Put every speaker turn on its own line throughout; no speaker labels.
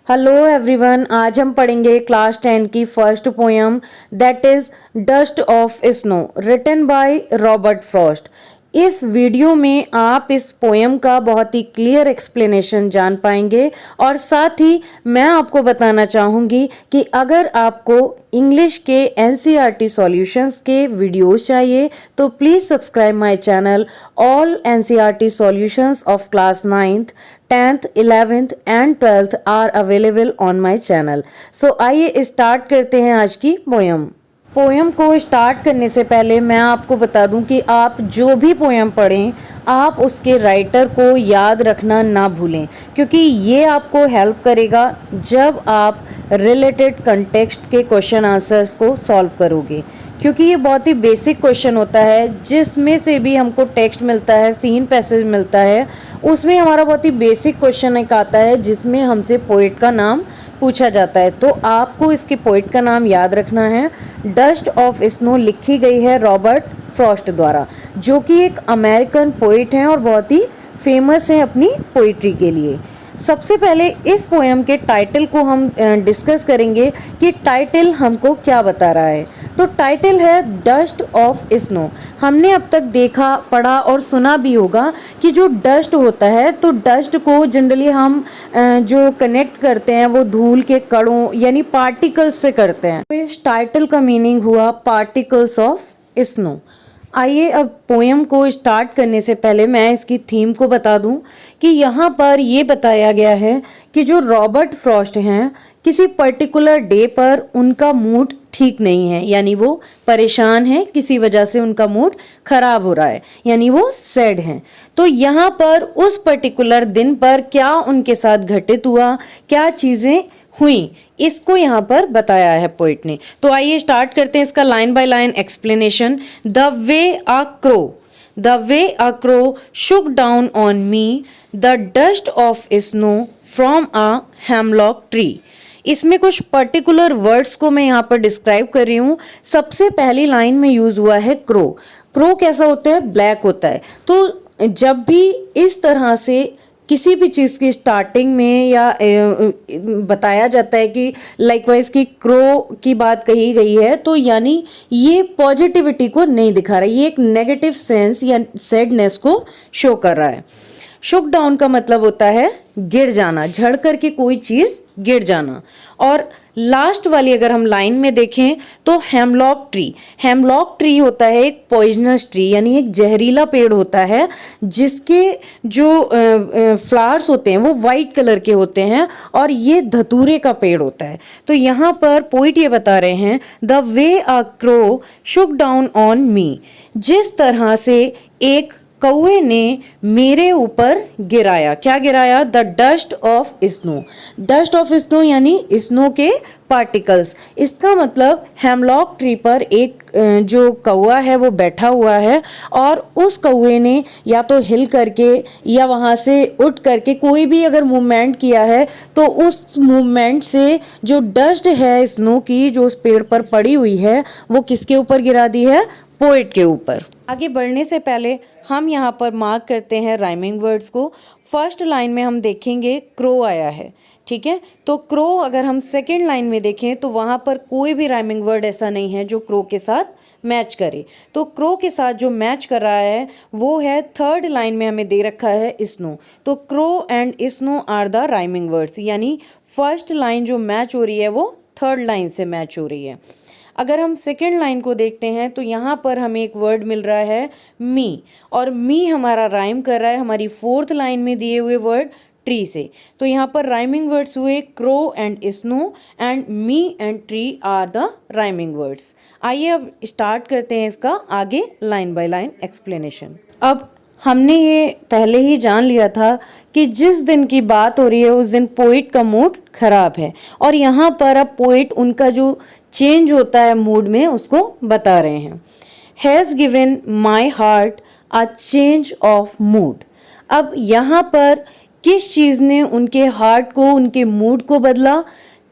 Hello everyone, आज हम पढ़ेंगे क्लास 10 की first poem that is dust of snow written by Robert Frost. इस वीडियो में आप इस पोयम का बहुत ही क्लियर एक्सप्लेनेशन जान पाएंगे और साथ ही मैं आपको बताना चाहूँगी कि अगर आपको इंग्लिश के एनसीईआरटी सॉल्यूशंस के वीडियोस चाहिए तो please subscribe my channel. All NCERT solutions of class 9th 10th 11th and 12th are available on my channel. So आइए स्टार्ट करते हैं आज की पोयम को स्टार्ट करने से पहले मैं आपको बता दूं कि आप जो भी पोयम पढ़ें आप उसके राइटर को याद रखना ना भूलें, क्योंकि ये आपको हेल्प करेगा जब आप रिलेटेड कंटेक्स्ट के क्वेश्चन आंसर्स को सॉल्व करोगे, क्योंकि ये बहुत ही बेसिक क्वेश्चन होता है जिसमें से भी हमको टेक्स्ट मिलता है, सीन पैसेज मिलता है। उसमें हमारा बहुत ही बेसिक क्वेश्चन एक आता है जिसमें हमसे पोइट का नाम पूछा जाता है। तो आपको इसके पोइट का नाम याद रखना है। डस्ट ऑफ स्नो लिखी गई है रॉबर्ट फ्रॉस्ट द्वारा, जो कि एक अमेरिकन पोइट हैं और बहुत ही फेमस हैं अपनी पोइट्री के लिए। सबसे पहले इस पोएम के टाइटल को हम डिस्कस करेंगे कि टाइटल हमको क्या बता रहा है। तो टाइटल है डस्ट ऑफ स्नो। हमने अब तक देखा, पढ़ा और सुना भी होगा कि जो डस्ट होता है, तो डस्ट को जनरली हम जो कनेक्ट करते हैं वो धूल के कणों यानी पार्टिकल्स से करते हैं। तो इस टाइटल का मीनिंग हुआ पार्टिकल्स ऑफ स्नो। आइए अब पोएम को स्टार्ट करने से पहले मैं इसकी थीम को बता दूं कि यहाँ पर ये बताया गया है कि जो रॉबर्ट फ्रॉस्ट हैं, किसी पर्टिकुलर डे पर उनका मूड ठीक नहीं है, यानी वो परेशान हैं, किसी वजह से उनका मूड खराब हो रहा है, यानी वो सैड हैं। तो यहाँ पर उस पर्टिकुलर दिन पर क्या उनके साथ घटित हुआ, क्या चीज़ें हुई, इसको यहाँ पर बताया है पोइट ने। तो आइए स्टार्ट करते हैं इसका line by line explanation. The way a crow Shuk down on me the dust of snow from a hemlock tree. इसमें कुछ पर्टिकुलर वर्ड्स को मैं यहाँ पर डिस्क्राइब कर रही हूँ। सबसे पहली लाइन में यूज हुआ है क्रो। क्रो कैसा होता है? ब्लैक होता है। तो जब भी इस तरह से किसी भी चीज़ की स्टार्टिंग में या बताया जाता है कि लाइकवाइज की क्रो की बात कही गई है, तो यानी ये पॉजिटिविटी को नहीं दिखा रहा है, ये एक नेगेटिव सेंस या सैडनेस को शो कर रहा है। शुक डाउन का मतलब होता है गिर जाना, झड़ करके कोई चीज़ गिर जाना। और लास्ट वाली अगर हम लाइन में देखें तो हेमलॉक ट्री होता है एक पॉइजनस ट्री, यानी एक जहरीला पेड़ होता है जिसके जो फ्लावर्स होते हैं वो वाइट कलर के होते हैं और ये धतूरे का पेड़ होता है। तो यहाँ पर पोइट ये बता रहे हैं the way a crow Shuk down on me, जिस तरह से एक कौवे ने मेरे ऊपर गिराया। क्या गिराया? The dust of snow. Dust of snow यानी स्नो के पार्टिकल्स। इसका मतलब हेमलॉक ट्री पर एक जो कौवा है वो बैठा हुआ है और उस कौवे ने या तो हिल करके या वहाँ से उठ करके कोई भी अगर मूवमेंट किया है, तो उस मूवमेंट से जो डस्ट है स्नो की जो उस पेड़ पर पड़ी हुई है वो किसके ऊपर गिरा दी है? पोइट के ऊपर। आगे बढ़ने से पहले हम यहाँ पर मार्क करते हैं राइमिंग वर्ड्स को। फर्स्ट लाइन में हम देखेंगे क्रो आया है, ठीक है। तो क्रो अगर हम सेकेंड लाइन में देखें तो वहाँ पर कोई भी राइमिंग वर्ड ऐसा नहीं है जो क्रो के साथ मैच करे। तो क्रो के साथ जो मैच कर रहा है वो है थर्ड लाइन में हमें दे रखा है स्नो। तो crow and snow are the rhyming words, यानी फर्स्ट लाइन जो मैच हो रही है वो थर्ड लाइन से मैच हो रही है। अगर हम सेकेंड लाइन को देखते हैं तो यहाँ पर हमें एक वर्ड मिल रहा है मी, और मी हमारा राइम कर रहा है हमारी फोर्थ लाइन में दिए हुए वर्ड ट्री से। तो यहाँ पर राइमिंग वर्ड्स हुए crow and snow and me and tree are the rhyming words. आइए अब स्टार्ट करते हैं इसका आगे लाइन बाय लाइन एक्सप्लेनेशन। अब हमने ये पहले ही जान लिया था कि जिस दिन की बात हो रही है उस दिन पोइट का मूड खराब है, और यहाँ पर अब पोइट उनका जो चेंज होता है मूड में उसको बता रहे हैं। Has given my heart a change of mood. अब यहाँ पर किस चीज़ ने उनके हार्ट को, उनके मूड को बदला?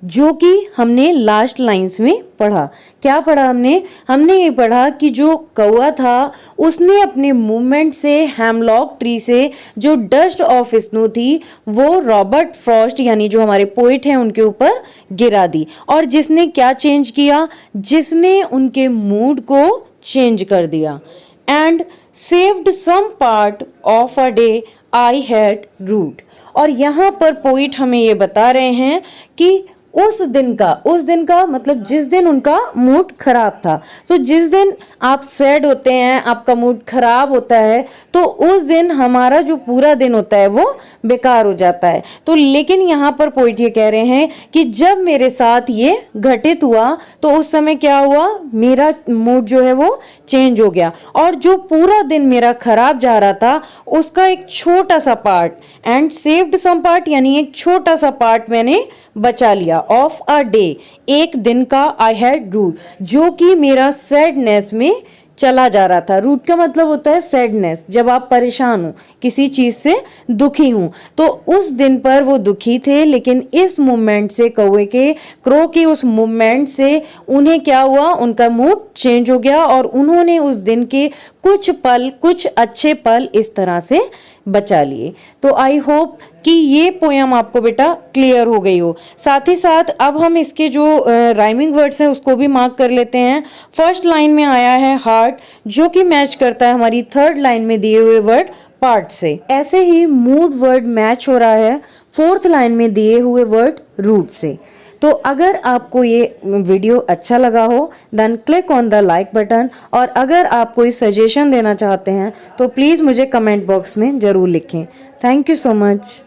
जो कि हमने लास्ट लाइंस में पढ़ा। क्या पढ़ा हमने ये पढ़ा कि जो कौवा था उसने अपने मूवमेंट से हेमलॉक ट्री से जो डस्ट ऑफ स्नो थी वो रॉबर्ट फ्रॉस्ट यानी जो हमारे पोइट हैं उनके ऊपर गिरा दी, और जिसने क्या चेंज किया, जिसने उनके मूड को चेंज कर दिया। And saved some part of a day I had rued. और यहाँ पर पोइट हमें ये बता रहे हैं कि उस दिन का मतलब जिस दिन उनका मूड खराब था। तो जिस दिन आप सैड होते हैं, आपका मूड खराब होता है, तो उस दिन हमारा जो पूरा दिन होता है वो बेकार हो जाता है। तो लेकिन यहाँ पर पोइट ये कह रहे हैं कि जब मेरे साथ ये घटित हुआ तो उस समय क्या हुआ, मेरा मूड जो है वो चेंज हो गया, और जो पूरा दिन मेरा खराब जा रहा था उसका एक छोटा सा part, and saved some part यानी एक छोटा सा पार्ट मैंने बचा लिया, ऑफ अ डे एक दिन का, आई हैड रूट जो कि मेरा सैडनेस में चला जा रहा था। रूट का मतलब होता है सैडनेस, जब आप परेशान हो, किसी चीज से दुखी हूं, तो उस दिन पर वो दुखी थे, लेकिन इस मूवमेंट से क्रो के उस मूवमेंट से उन्हें क्या हुआ, उनका मूड चेंज हो गया और उन्होंने उस दिन के कुछ अच्छे पल इस तरह से बचा लिए। तो आई होप कि ये पोयम आपको बेटा क्लियर हो गई हो। साथ ही साथ अब हम इसके जो राइमिंग वर्ड्स हैं उसको भी मार्क कर लेते हैं। फर्स्ट लाइन में आया है हार्ट, जो कि मैच करता है हमारी थर्ड लाइन में दिए हुए वर्ड पार्ट से। ऐसे ही मूड वर्ड मैच हो रहा है फोर्थ लाइन में दिए हुए वर्ड रूट से। तो अगर आपको ये वीडियो अच्छा लगा हो then click on the like button, और अगर आप कोई सजेशन देना चाहते हैं तो प्लीज़ मुझे कमेंट बॉक्स में ज़रूर लिखें। Thank you so much.